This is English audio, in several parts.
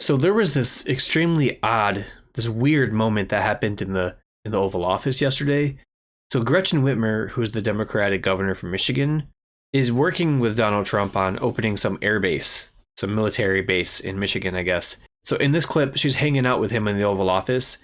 So there was this extremely odd, this weird moment that happened in the Oval Office yesterday. So Gretchen Whitmer, who's the Democratic governor from Michigan, is working with Donald Trump on opening some air base, some military base in Michigan, I guess. So in this clip, she's hanging out with him in the Oval Office.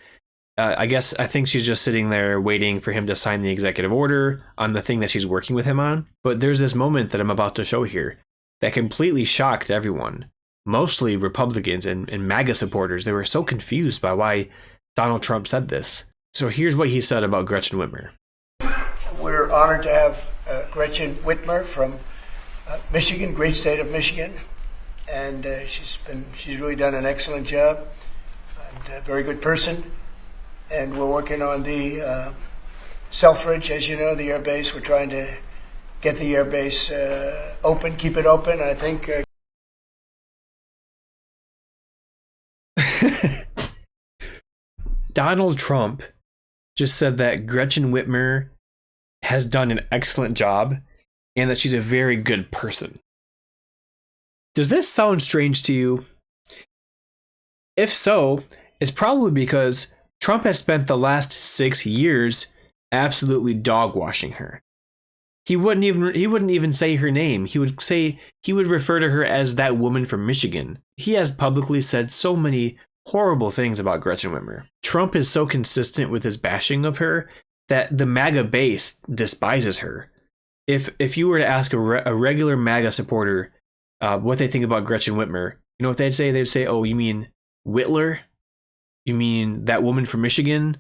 I think she's just sitting there waiting for him to sign the executive order on the thing that she's working with him on. But there's this moment that I'm about to show here that completely shocked everyone, mostly Republicans and MAGA supporters. They were so confused by why Donald Trump said this. So here's what he said about Gretchen Whitmer. We're honored to have Gretchen Whitmer from Michigan, great state of Michigan. And she's really done an excellent job and a very good person. And we're working on the Selfridge, as you know, the air base. We're trying to get the air base open, keep it open. I think. Donald Trump just said that Gretchen Whitmer has done an excellent job and that she's a very good person. Does this sound strange to you? If so, it's probably because Trump has spent the last 6 years absolutely dog-washing her. He wouldn't even say her name. He would refer to her as that woman from Michigan. He has publicly said so many horrible things about Gretchen Whitmer. Trump is so consistent with his bashing of her that the MAGA base despises her. If you were to ask a regular MAGA supporter what they think about Gretchen Whitmer, you know what they'd say? They'd say, "Oh, you mean Whitler? You mean that woman from Michigan?"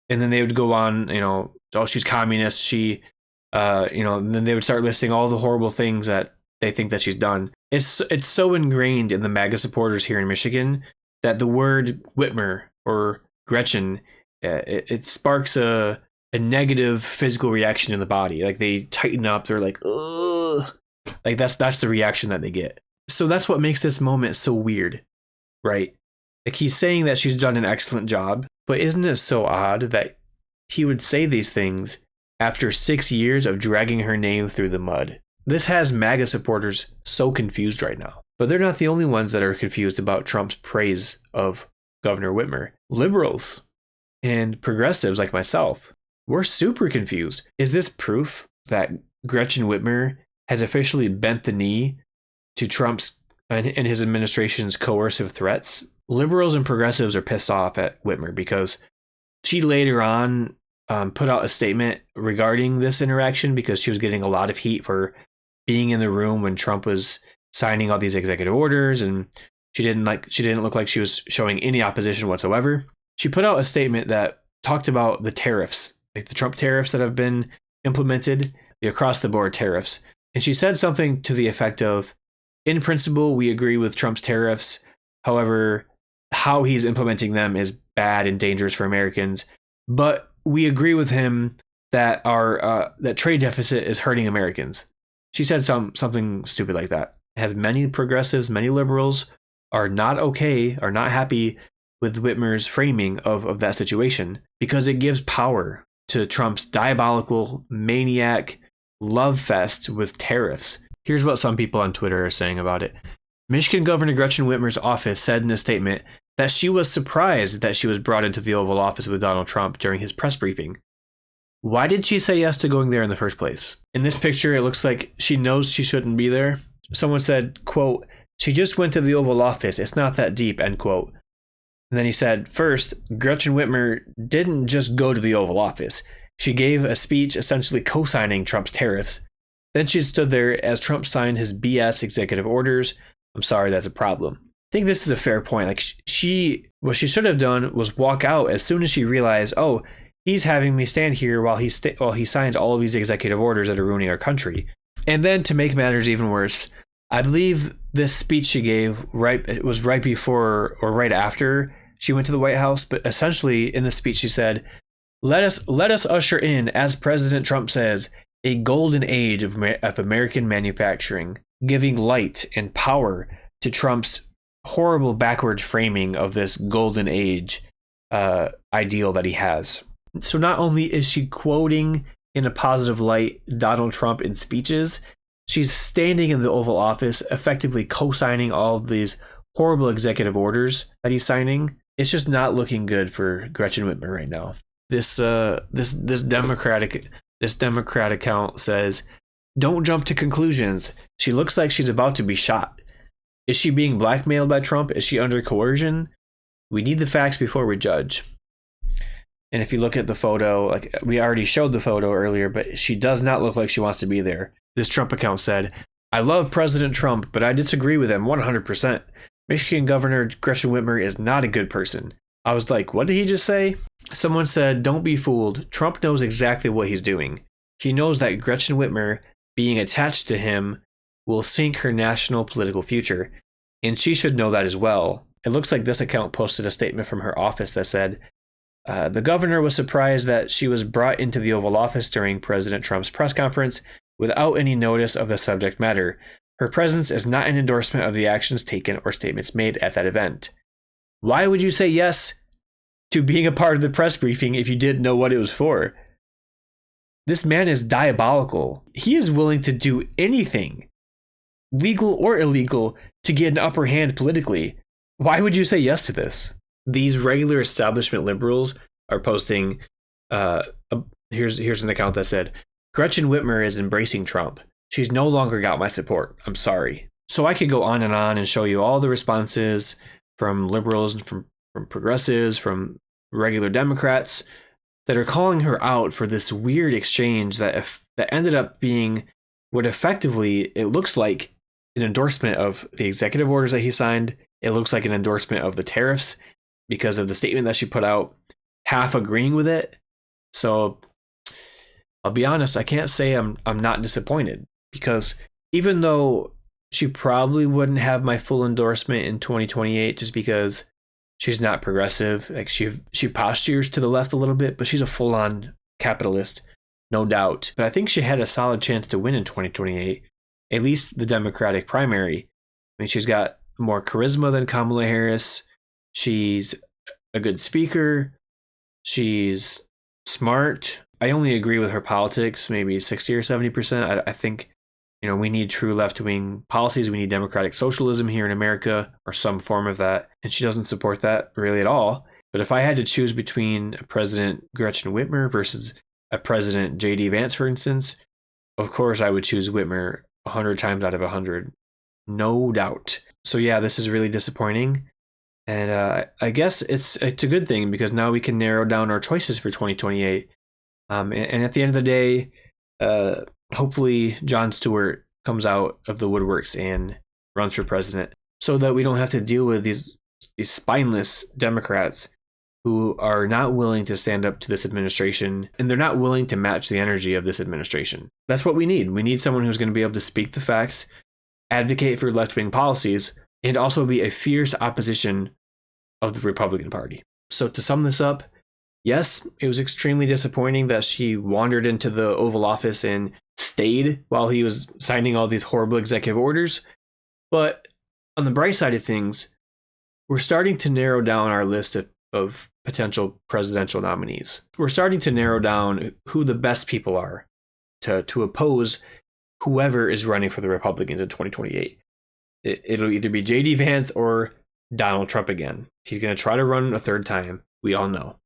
And then they would go on, "Oh, she's communist. She, and then they would start listing all the horrible things that they think that she's done. It's so ingrained in the MAGA supporters here in Michigan that the word Whitmer or Gretchen, it sparks a negative physical reaction in the body. Like they tighten up. They're like, ugh. Like that's the reaction that they get. So that's what makes this moment so weird, right? Like he's saying that she's done an excellent job, but isn't it so odd that he would say these things after 6 years of dragging her name through the mud? This has MAGA supporters so confused right now. But they're not the only ones that are confused about Trump's praise of Governor Whitmer. Liberals and progressives like myself, we're super confused. Is this proof that Gretchen Whitmer has officially bent the knee to Trump's and his administration's coercive threats? Liberals and progressives are pissed off at Whitmer because she later on put out a statement regarding this interaction because she was getting a lot of heat for being in the room when Trump was signing all these executive orders, and she didn't look like she was showing any opposition whatsoever. She put out a statement that talked about the tariffs, like the Trump tariffs that have been implemented, the across-the-board tariffs. And she said something to the effect of, "In principle, we agree with Trump's tariffs. However, how he's implementing them is bad and dangerous for Americans. But we agree with him that our that trade deficit is hurting Americans." She said something stupid like that. As many progressives, many liberals are not happy with Whitmer's framing of that situation because it gives power to Trump's diabolical maniac love fest with tariffs. Here's what some people on Twitter are saying about it. Michigan Governor Gretchen Whitmer's office said in a statement that she was surprised that she was brought into the Oval Office with Donald Trump during his press briefing. Why did she say yes to going there in the first place? In this picture, it looks like she knows she shouldn't be there. Someone said, quote, "She just went to the Oval Office. It's not that deep," end quote. And then he said, first, Gretchen Whitmer didn't just go to the Oval Office. She gave a speech essentially co-signing Trump's tariffs. Then she stood there as Trump signed his BS executive orders. I'm sorry, that's a problem. I think this is a fair point. Like what she should have done was walk out as soon as she realized, oh, he's having me stand here while he signs all of these executive orders that are ruining our country. And then to make matters even worse, I believe this speech she gave was right before or right after she went to the White House. But essentially in the speech she said, let us usher in, as President Trump says, a golden age of American manufacturing, giving light and power to Trump's horrible backward framing of this golden age ideal that he has. So not only is she quoting in a positive light Donald Trump in speeches, she's standing in the Oval Office, effectively co-signing all of these horrible executive orders that he's signing. It's just not looking good for Gretchen Whitmer right now. This Democratic account says, "Don't jump to conclusions. She looks like she's about to be shot. Is she being blackmailed by Trump? Is she under coercion? We need the facts before we judge." And if you look at the photo, like we already showed the photo earlier, but she does not look like she wants to be there. This Trump account said, "I love President Trump, but I disagree with him 100%. Michigan Governor Gretchen Whitmer is not a good person." I was like, what did he just say? Someone said, "Don't be fooled. Trump knows exactly what he's doing. He knows that Gretchen Whitmer being attached to him will sink her national political future, and she should know that as well." It looks like this account posted a statement from her office that said, "The governor was surprised that she was brought into the Oval Office during President Trump's press conference without any notice of the subject matter. Her presence is not an endorsement of the actions taken or statements made at that event." Why would you say yes to being a part of the press briefing if you didn't know what it was for? This man is diabolical. He is willing to do anything, legal or illegal, to get an upper hand politically. Why would you say yes to this? These regular establishment liberals are posting, here's an account that said, "Gretchen Whitmer is embracing Trump. She's no longer got my support. I'm sorry." So I could go on and show you all the responses from liberals, from progressives, from regular Democrats that are calling her out for this weird exchange that ended up being what effectively it looks like an endorsement of the executive orders that he signed. It looks like an endorsement of the tariffs because of the statement that she put out, half agreeing with it. So I'll be honest, I can't say I'm not disappointed, because even though she probably wouldn't have my full endorsement in 2028 just because she's not progressive, like she postures to the left a little bit, but she's a full-on capitalist, no doubt. But I think she had a solid chance to win in 2028, at least the Democratic primary. I mean, she's got more charisma than Kamala Harris. She's a good speaker. She's smart. I only agree with her politics, maybe 60 or 70%. I think, we need true left-wing policies. We need democratic socialism here in America, or some form of that. And she doesn't support that really at all. But if I had to choose between President Gretchen Whitmer versus a President J.D. Vance, for instance, of course I would choose Whitmer 100 times out of 100. No doubt. So yeah, this is really disappointing. And I guess it's a good thing, because now we can narrow down our choices for 2028. And at the end of the day, hopefully Jon Stewart comes out of the woodworks and runs for president, so that we don't have to deal with these spineless Democrats who are not willing to stand up to this administration, and they're not willing to match the energy of this administration. That's what we need. We need someone who's going to be able to speak the facts, advocate for left-wing policies, and also be a fierce opposition of the Republican Party. So to sum this up, yes, it was extremely disappointing that she wandered into the Oval Office and stayed while he was signing all these horrible executive orders. But on the bright side of things, we're starting to narrow down our list of potential presidential nominees. We're starting to narrow down who the best people are to oppose whoever is running for the Republicans in 2028. It'll either be J.D. Vance or Donald Trump again. He's going to try to run a third time. We all know.